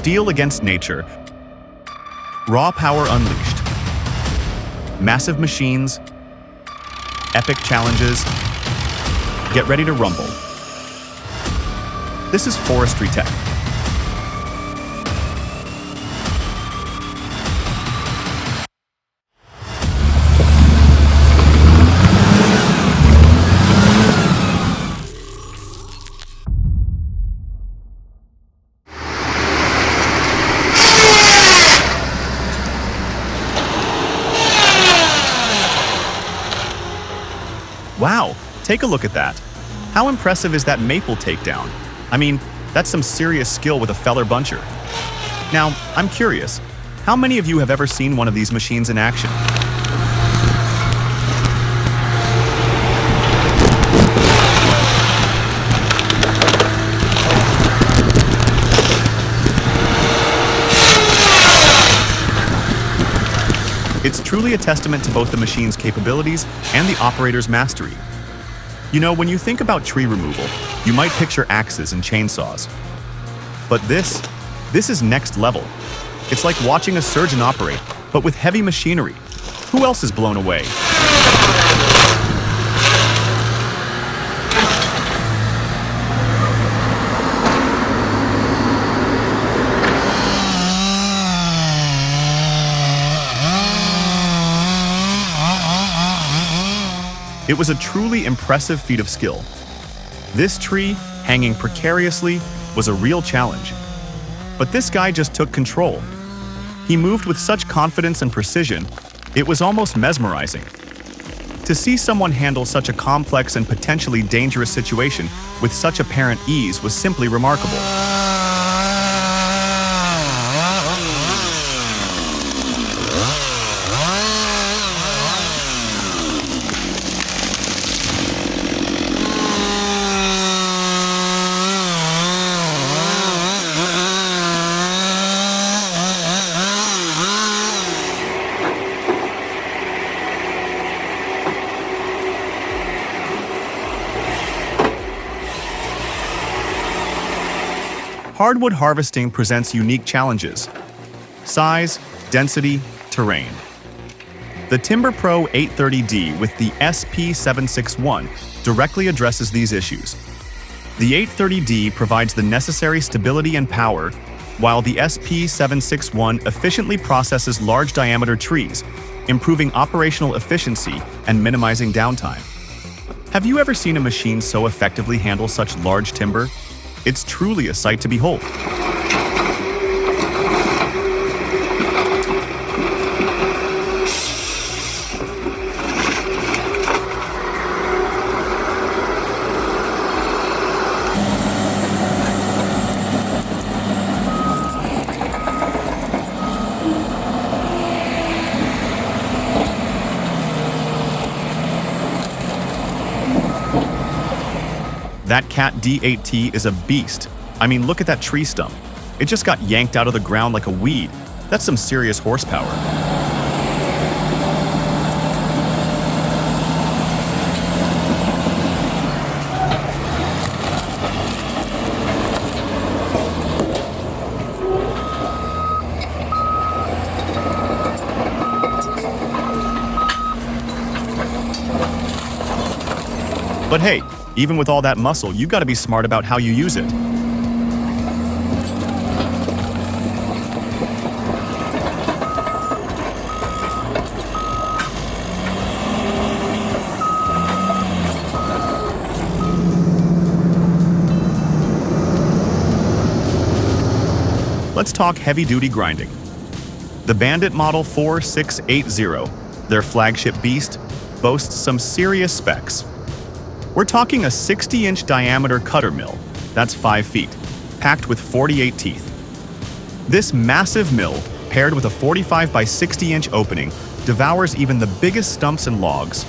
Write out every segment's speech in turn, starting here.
Steel against nature. Raw power unleashed. Massive machines. Epic challenges. Get ready to rumble. This is forestry tech. Wow, take a look at that. How impressive is that maple takedown? I mean, that's some serious skill with a feller buncher. Now, I'm curious, how many of you have ever seen one of these machines in action? It's truly a testament to both the machine's capabilities and the operator's mastery. You know, when you think about tree removal, you might picture axes and chainsaws. But this is next level. It's like watching a surgeon operate, but with heavy machinery. Who else is blown away? It was a truly impressive feat of skill. This tree, hanging precariously, was a real challenge. But this guy just took control. He moved with such confidence and precision, it was almost mesmerizing. To see someone handle such a complex and potentially dangerous situation with such apparent ease was simply remarkable. Hardwood harvesting presents unique challenges: size, density, terrain. The Timber Pro 830D with the SP761 directly addresses these issues. The 830D provides the necessary stability and power, while the SP761 efficiently processes large diameter trees, improving operational efficiency and minimizing downtime. Have you ever seen a machine so effectively handle such large timber? It's truly a sight to behold. That Cat D8T is a beast. I mean, look at that tree stump. It just got yanked out of the ground like a weed. That's some serious horsepower. But hey, even with all that muscle, you gotta be smart about how you use it. Let's talk heavy-duty grinding. The Bandit Model 4680, their flagship beast, boasts some serious specs. We're talking a 60-inch diameter cutter mill, that's 5 feet, packed with 48 teeth. This massive mill, paired with a 45 by 60-inch opening, devours even the biggest stumps and logs.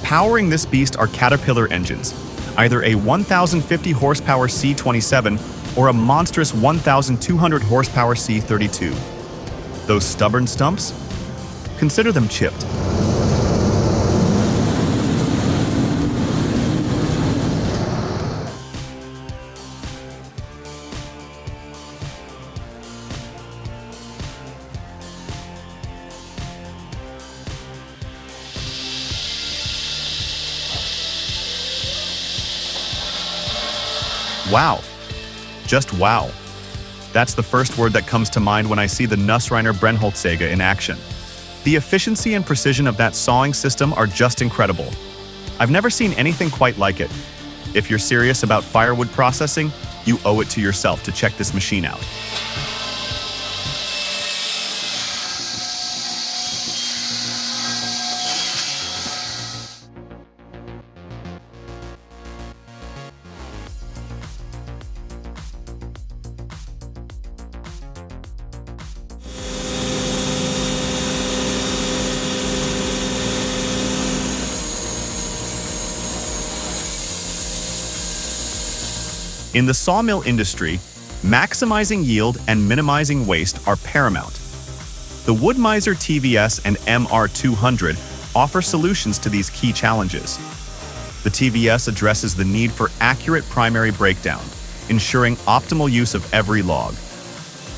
Powering this beast are Caterpillar engines, either a 1,050 horsepower C27 or a monstrous 1,200 horsepower C32. Those stubborn stumps? Consider them chipped. Wow. Just wow. That's the first word that comes to mind when I see the Nussreiner Brennholzsäge in action. The efficiency and precision of that sawing system are just incredible. I've never seen anything quite like it. If you're serious about firewood processing, you owe it to yourself to check this machine out. In the sawmill industry, maximizing yield and minimizing waste are paramount. The Wood-Mizer TVS and MR200 offer solutions to these key challenges. The TVS addresses the need for accurate primary breakdown, ensuring optimal use of every log.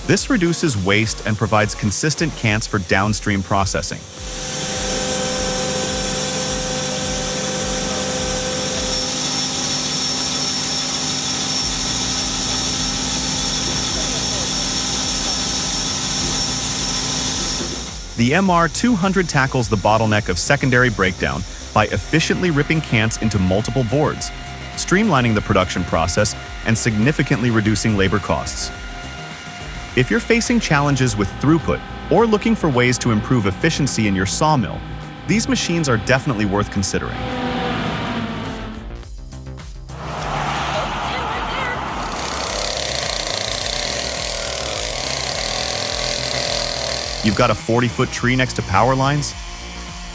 This reduces waste and provides consistent cants for downstream processing. The MR200 tackles the bottleneck of secondary breakdown by efficiently ripping cants into multiple boards, streamlining the production process and significantly reducing labor costs. If you're facing challenges with throughput or looking for ways to improve efficiency in your sawmill, these machines are definitely worth considering. You've got a 40-foot tree next to power lines?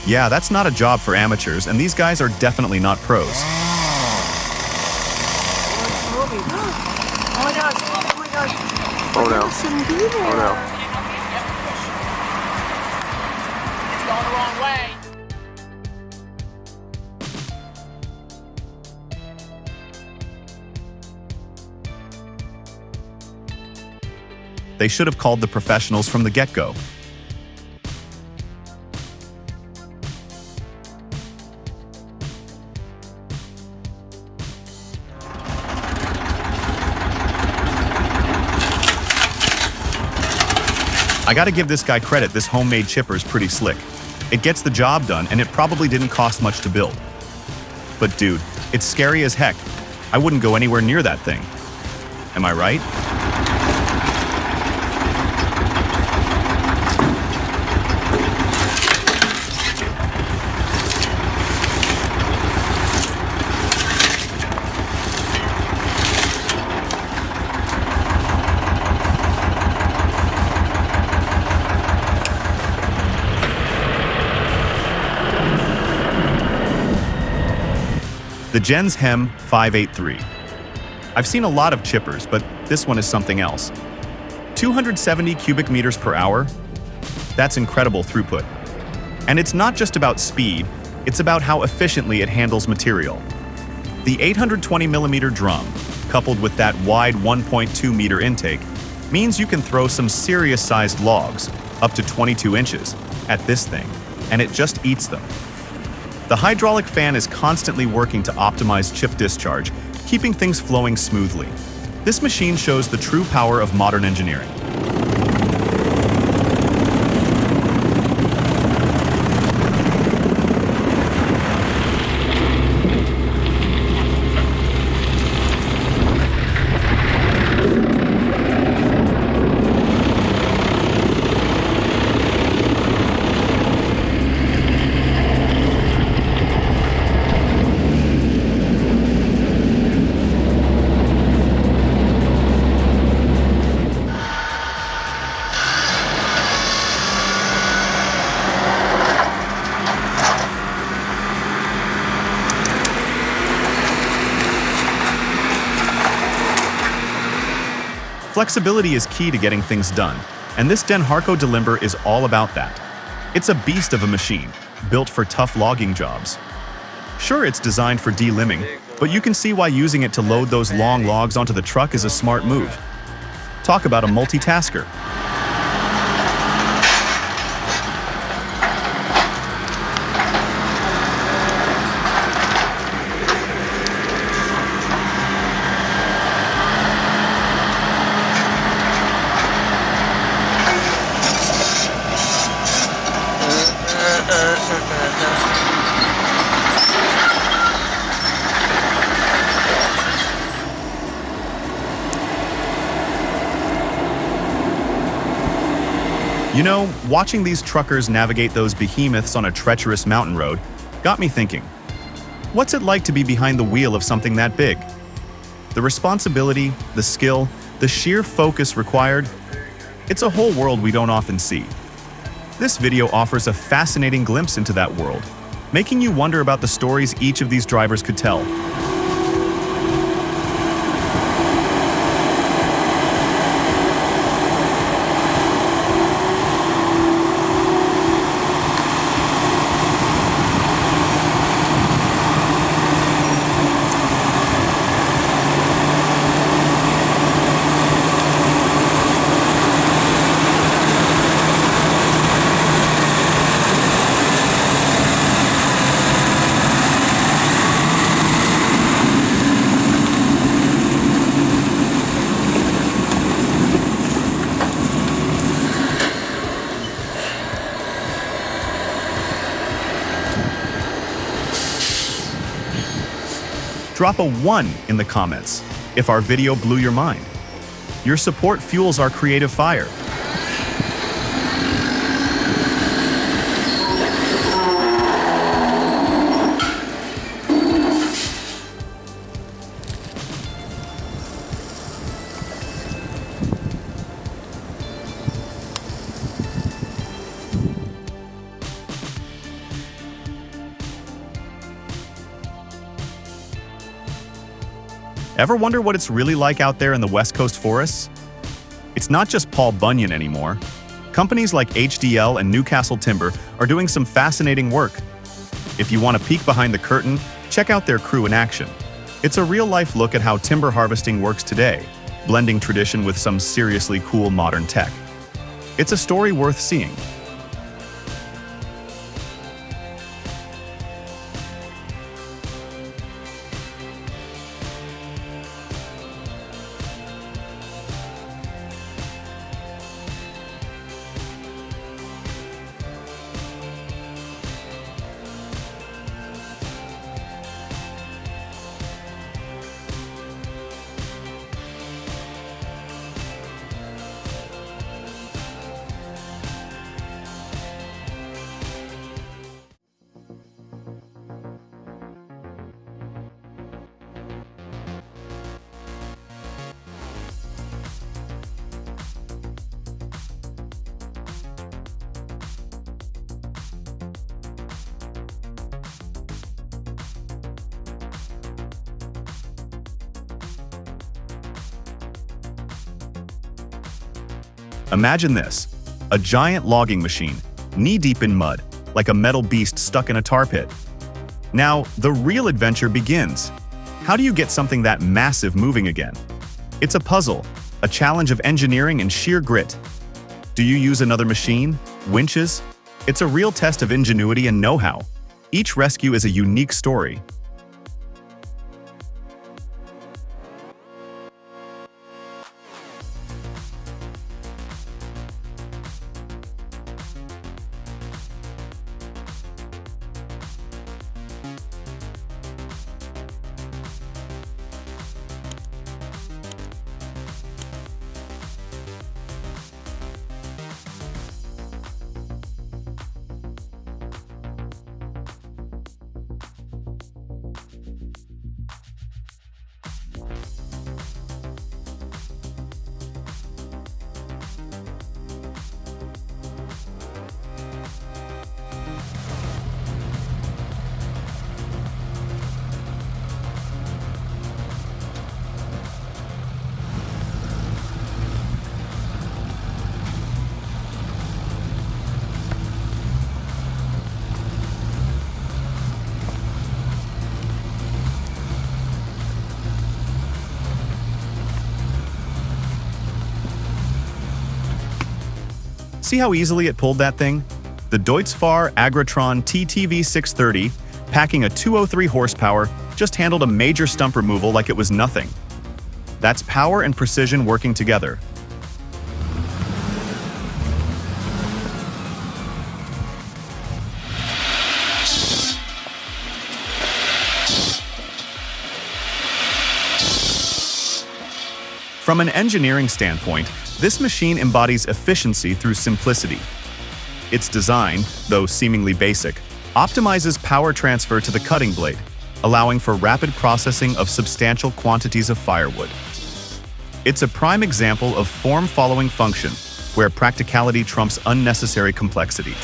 Yeah, that's not a job for amateurs, and these guys are definitely not pros. Oh my gosh, oh my gosh. Oh no. It shouldn't be there. Oh no. It's going the wrong way. They should have called the professionals from the get-go. I gotta give this guy credit, this homemade chipper is pretty slick. It gets the job done, and it probably didn't cost much to build. But dude, it's scary as heck. I wouldn't go anywhere near that thing. Am I right? The Jens Hem 583. I've seen a lot of chippers, but this one is something else. 270 cubic meters per hour? That's incredible throughput. And it's not just about speed, it's about how efficiently it handles material. The 820 millimeter drum, coupled with that wide 1.2 meter intake, means you can throw some serious sized logs, up to 22 inches, at this thing, and it just eats them. The hydraulic fan is constantly working to optimize chip discharge, keeping things flowing smoothly. This machine shows the true power of modern engineering. Flexibility is key to getting things done, and this Den Harco Delimber is all about that. It's a beast of a machine, built for tough logging jobs. Sure, it's designed for delimbing, but you can see why using it to load those long logs onto the truck is a smart move. Talk about a multitasker. Watching these truckers navigate those behemoths on a treacherous mountain road got me thinking, what's it like to be behind the wheel of something that big? The responsibility, the skill, the sheer focus required, it's a whole world we don't often see. This video offers a fascinating glimpse into that world, making you wonder about the stories each of these drivers could tell. Drop a 1 in the comments if our video blew your mind. Your support fuels our creative fire. Ever wonder what it's really like out there in the West Coast forests? It's not just Paul Bunyan anymore. Companies like HDL and Newcastle Timber are doing some fascinating work. If you want a peek behind the curtain, check out their crew in action. It's a real-life look at how timber harvesting works today, blending tradition with some seriously cool modern tech. It's a story worth seeing. Imagine this, a giant logging machine, knee-deep in mud, like a metal beast stuck in a tar pit. Now, the real adventure begins. How do you get something that massive moving again? It's a puzzle, a challenge of engineering and sheer grit. Do you use another machine? Winches? It's a real test of ingenuity and know-how. Each rescue is a unique story. See how easily it pulled that thing? The Deutz-Fahr Agritron TTV 630, packing a 203 horsepower, just handled a major stump removal like it was nothing. That's power and precision working together. From an engineering standpoint, this machine embodies efficiency through simplicity. Its design, though seemingly basic, optimizes power transfer to the cutting blade, allowing for rapid processing of substantial quantities of firewood. It's a prime example of form-following function, where practicality trumps unnecessary complexity.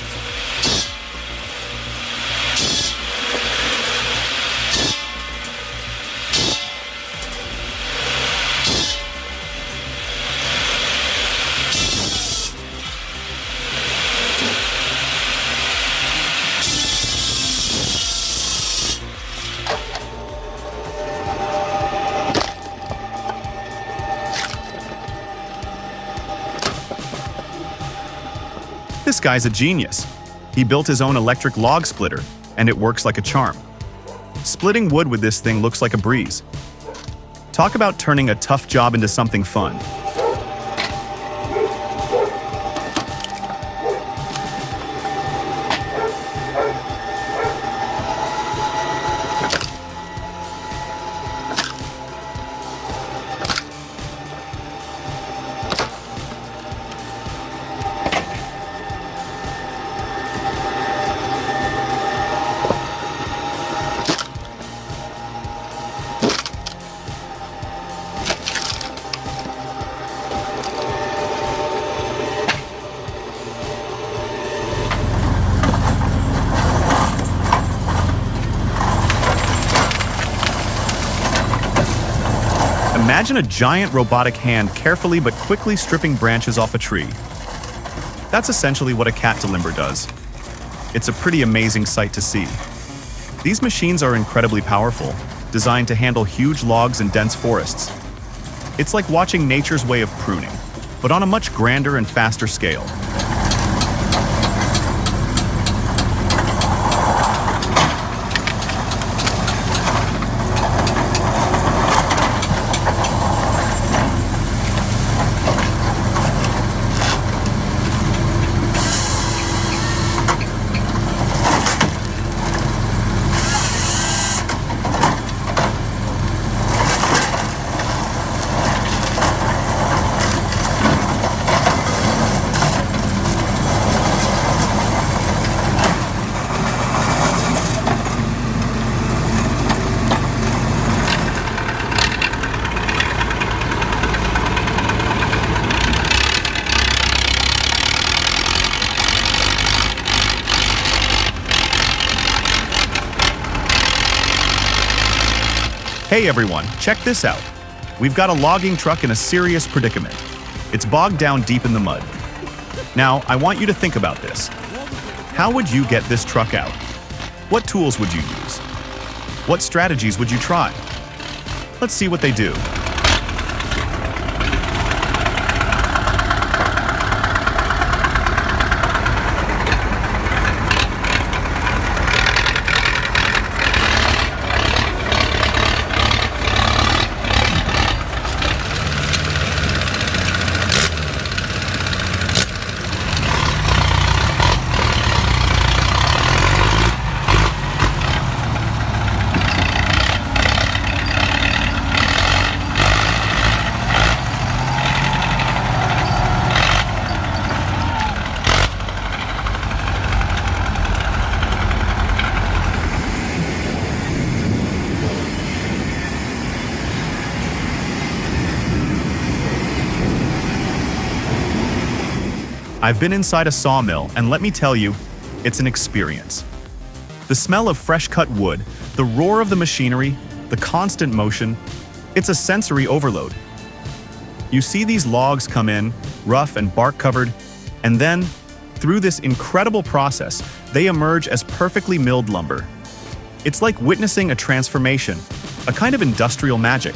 This guy's a genius. He built his own electric log splitter, and it works like a charm. Splitting wood with this thing looks like a breeze. Talk about turning a tough job into something fun. Imagine a giant robotic hand carefully but quickly stripping branches off a tree. That's essentially what a cat limber does. It's a pretty amazing sight to see. These machines are incredibly powerful, designed to handle huge logs and dense forests. It's like watching nature's way of pruning, but on a much grander and faster scale. Hey everyone, check this out. We've got a logging truck in a serious predicament. It's bogged down deep in the mud. Now, I want you to think about this. How would you get this truck out? What tools would you use? What strategies would you try? Let's see what they do. I've been inside a sawmill, and let me tell you, it's an experience. The smell of fresh-cut wood, the roar of the machinery, the constant motion, it's a sensory overload. You see these logs come in, rough and bark-covered, and then, through this incredible process, they emerge as perfectly milled lumber. It's like witnessing a transformation, a kind of industrial magic.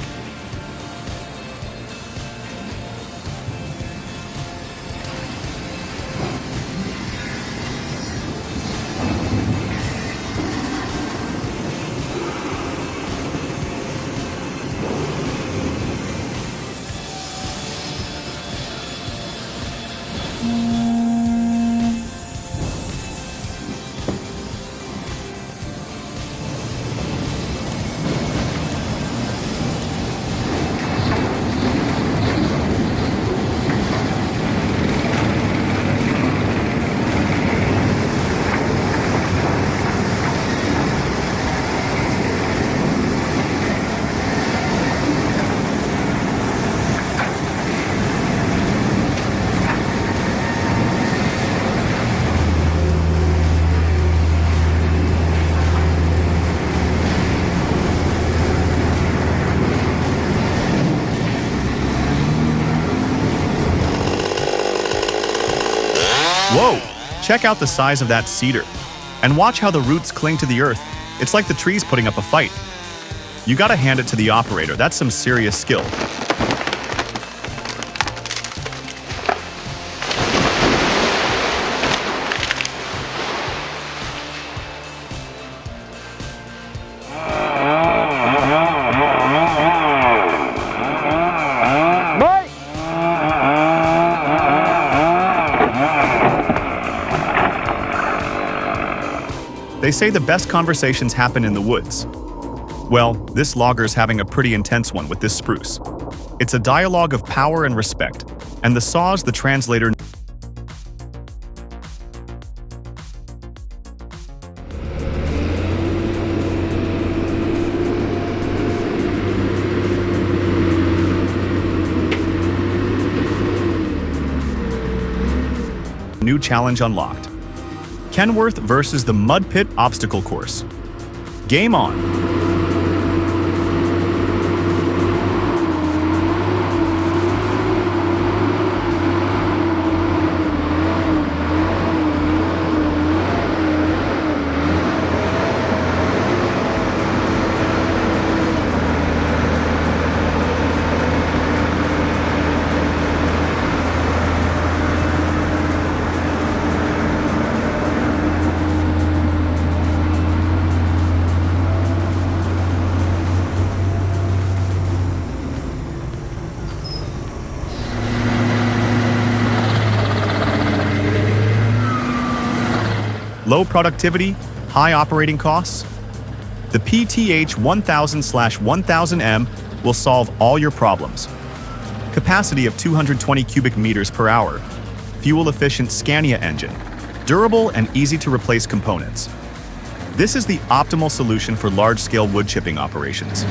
Whoa! Check out the size of that cedar. And watch how the roots cling to the earth. It's like the tree's putting up a fight. You gotta hand it to the operator. That's some serious skill. They say the best conversations happen in the woods. Well, this logger's having a pretty intense one with this spruce. It's a dialogue of power and respect, and the saw's the translator. New challenge unlocked. Kenworth versus the Mud Pit Obstacle Course. Game on! Low productivity, high operating costs? The PTH 1000/1000M will solve all your problems. Capacity of 220 cubic meters per hour. Fuel-efficient Scania engine. Durable and easy to replace components. This is the optimal solution for large-scale wood chipping operations.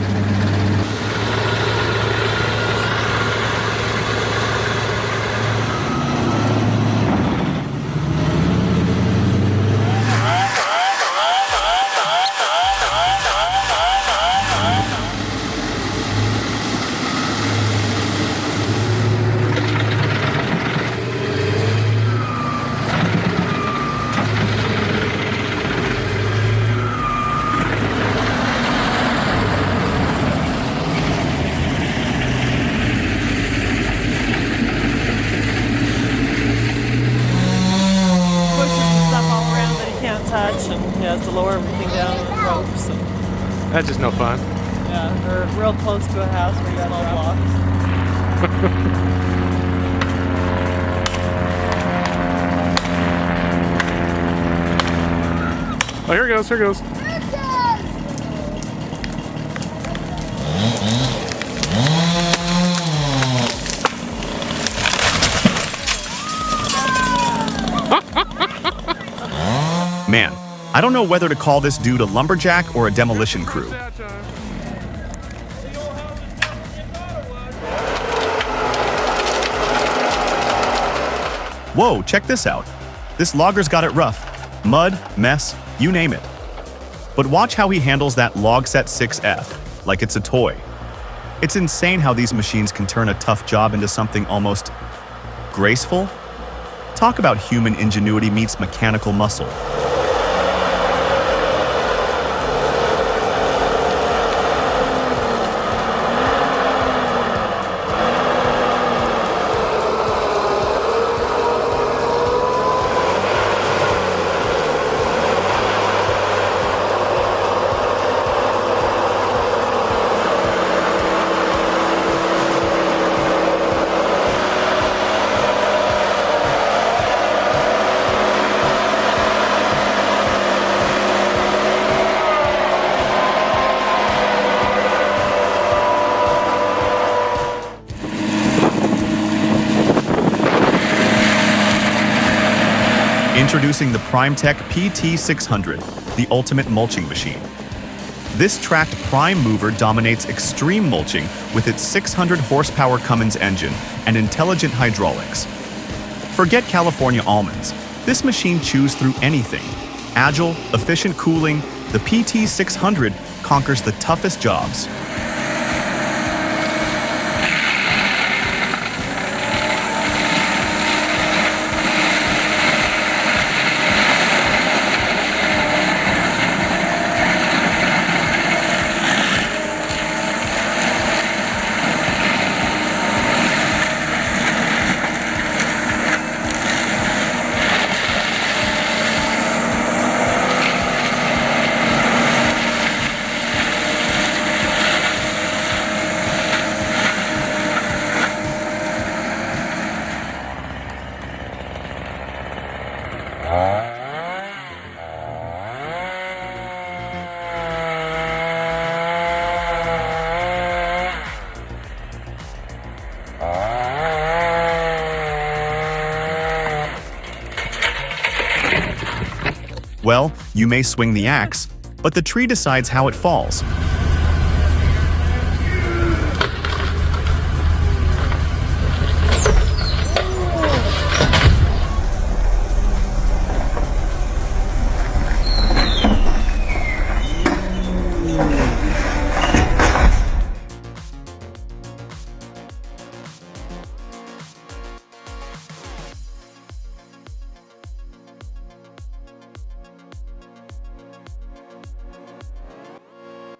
Touch, and he has to lower everything down with ropes. And, That's just no fun. yeah, we're real close to a house where you got all blocks. Oh, here it goes, here it goes. Man, I don't know whether to call this dude a lumberjack or a demolition crew. Whoa, check this out. This logger's got it rough. Mud, mess, you name it. But watch how he handles that Logset 6F, like it's a toy. It's insane how these machines can turn a tough job into something almost graceful. Talk about human ingenuity meets mechanical muscle. Introducing the PrimeTech PT600, the ultimate mulching machine. This tracked prime mover dominates extreme mulching with its 600 horsepower Cummins engine and intelligent hydraulics. Forget California almonds. This machine chews through anything. Agile, efficient cooling, the PT600 conquers the toughest jobs. Well, you may swing the axe, but the tree decides how it falls.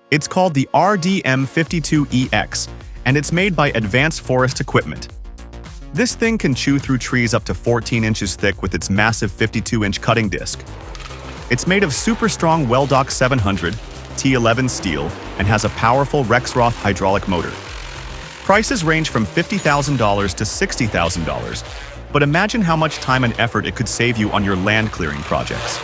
It's called the RDM52EX, and it's made by Advanced Forest Equipment. This thing can chew through trees up to 14 inches thick with its massive 52-inch cutting disc. It's made of super strong Weldock 700 T11 steel and has a powerful Rexroth hydraulic motor. Prices range from $50,000 to $60,000, but imagine how much time and effort it could save you on your land clearing projects.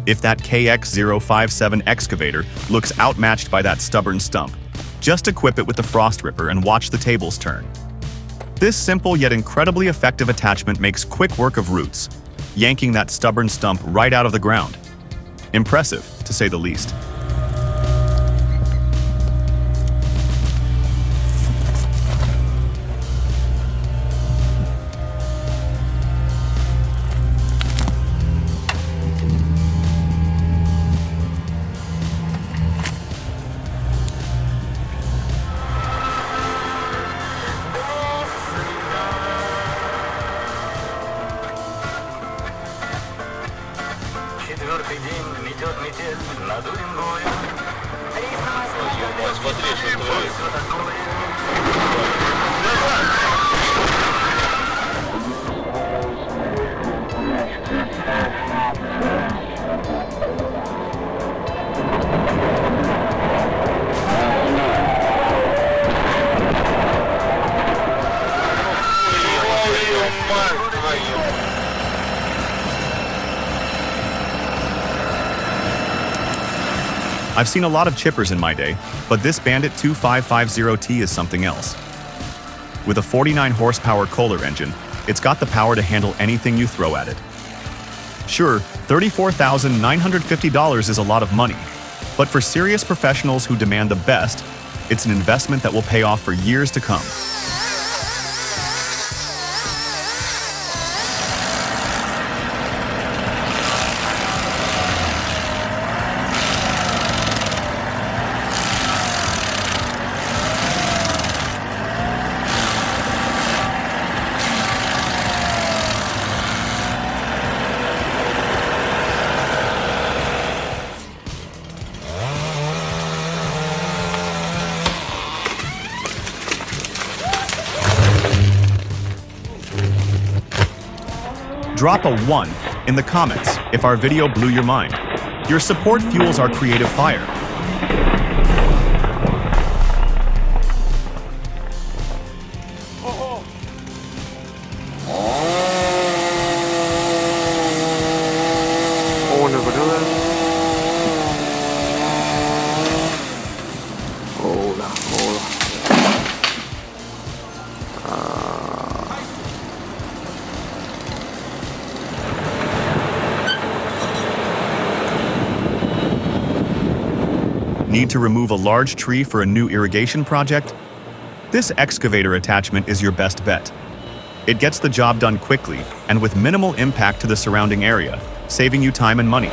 If that KX057 excavator looks outmatched by that stubborn Stump, just equip it with the Frost Ripper and watch the tables turn. This simple yet incredibly effective attachment makes quick work of roots, yanking that stubborn Stump right out of the ground. Impressive, to say the least. Четвертый день метет метель над Уренгоем. Посмотри, что такое. I've seen a lot of chippers in my day, but this Bandit 2550T is something else. With a 49 horsepower Kohler engine, it's got the power to handle anything you throw at it. Sure, $34,950 is a lot of money, but for serious professionals who demand the best, it's an investment that will pay off for years to come. Drop a 1 in the comments if our video blew your mind. Your support fuels our creative fire. Need to remove a large tree for a new irrigation project? This excavator attachment is your best bet. It gets the job done quickly and with minimal impact to the surrounding area, saving you time and money.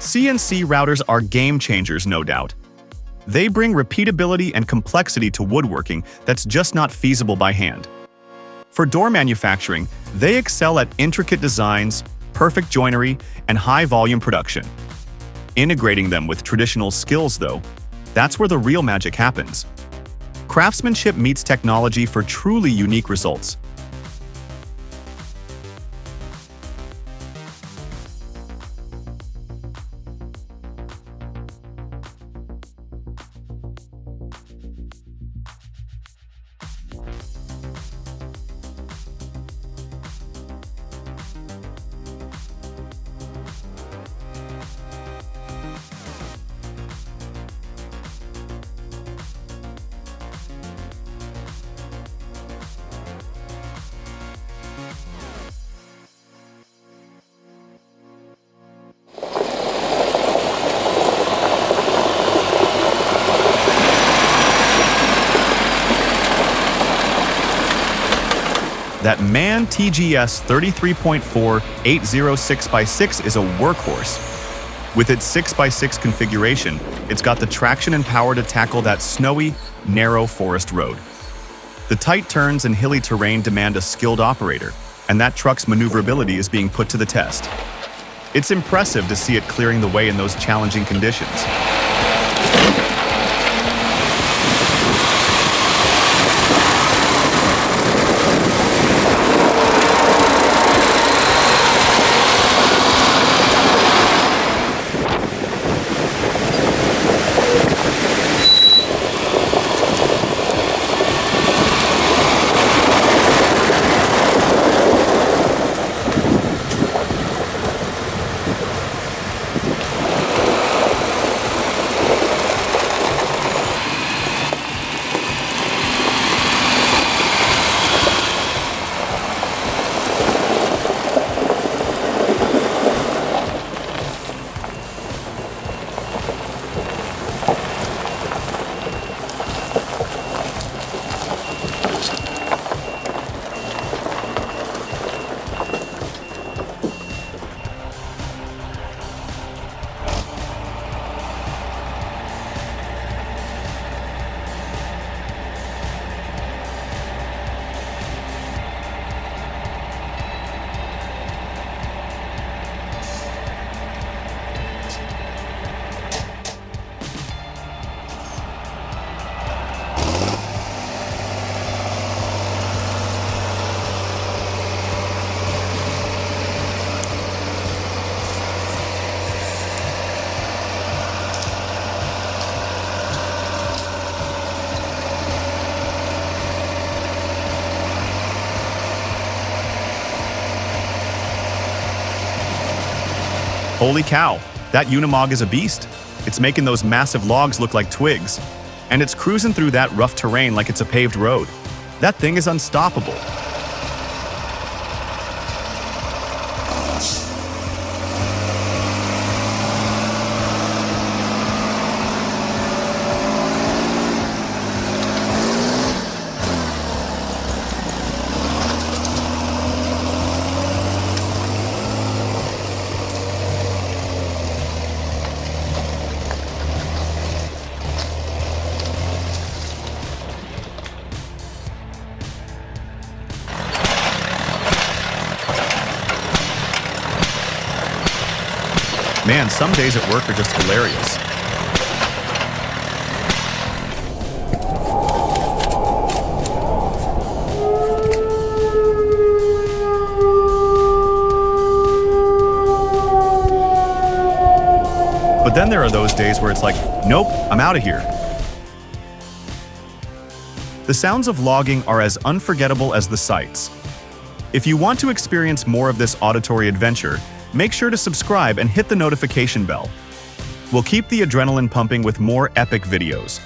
CNC routers are game changers, no doubt. They bring repeatability and complexity to woodworking that's just not feasible by hand. For door manufacturing, they excel at intricate designs, perfect joinery, and high-volume production. Integrating them with traditional skills, though, that's where the real magic happens. Craftsmanship meets technology for truly unique results. That MAN TGS 33.4 806x6 is a workhorse. With its 6x6 configuration, it's got the traction and power to tackle that snowy, narrow forest road. The tight turns and hilly terrain demand a skilled operator, and that truck's maneuverability is being put to the test. It's impressive to see it clearing the way in those challenging conditions. Holy cow, that Unimog is a beast. It's making those massive logs look like twigs. And it's cruising through that rough terrain like it's a paved road. That thing is unstoppable. Man, some days at work are just hilarious. But then there are those days where it's like, nope, I'm out of here. The sounds of logging are as unforgettable as the sights. If you want to experience more of this auditory adventure, make sure to subscribe and hit the notification bell. We'll keep the adrenaline pumping with more epic videos.